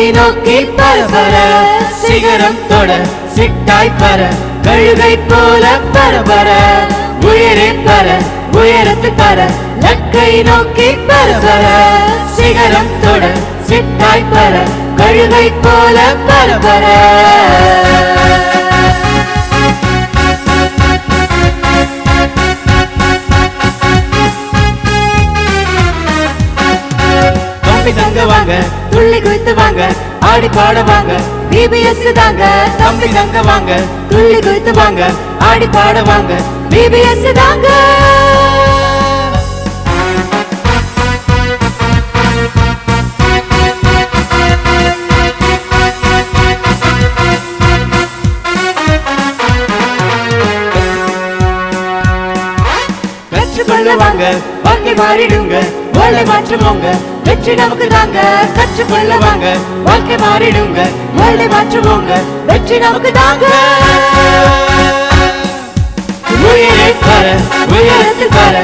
லக்கை நோக்கி பரபர சிகரம் தொட சிட்டாய் பர கழுகை போல பரபர உயரே பர உயரத்து பர லக்கை நோக்கி பரபர சிகரம் தொட சிட்டாய் பர கழுகை போல பரபர தங்க வாங்க துள்ளி குதித்து வாங்க ஆடி பாட வாங்க பிபிஎஸ் தாங்க தம்பி தங்க வாங்க துள்ளி குதித்து வாங்க ஆடி பாட வாங்க பிபிஎஸ் தாங்க கற்றுக்கொள்ள வாங்க வாழ்க்கை மாறிடுங்க வாழ்க்கை மாற்றுவோங்க வெற்றி நமக்கு தாங்க கற்றுக்கொள்ள வாங்க வாழ்க்கை மாறிடுங்க வாழ்க்கை மாற்றுவோங்க வெற்றி நமக்கு தாங்க உயரே பர உயரத்தில் பர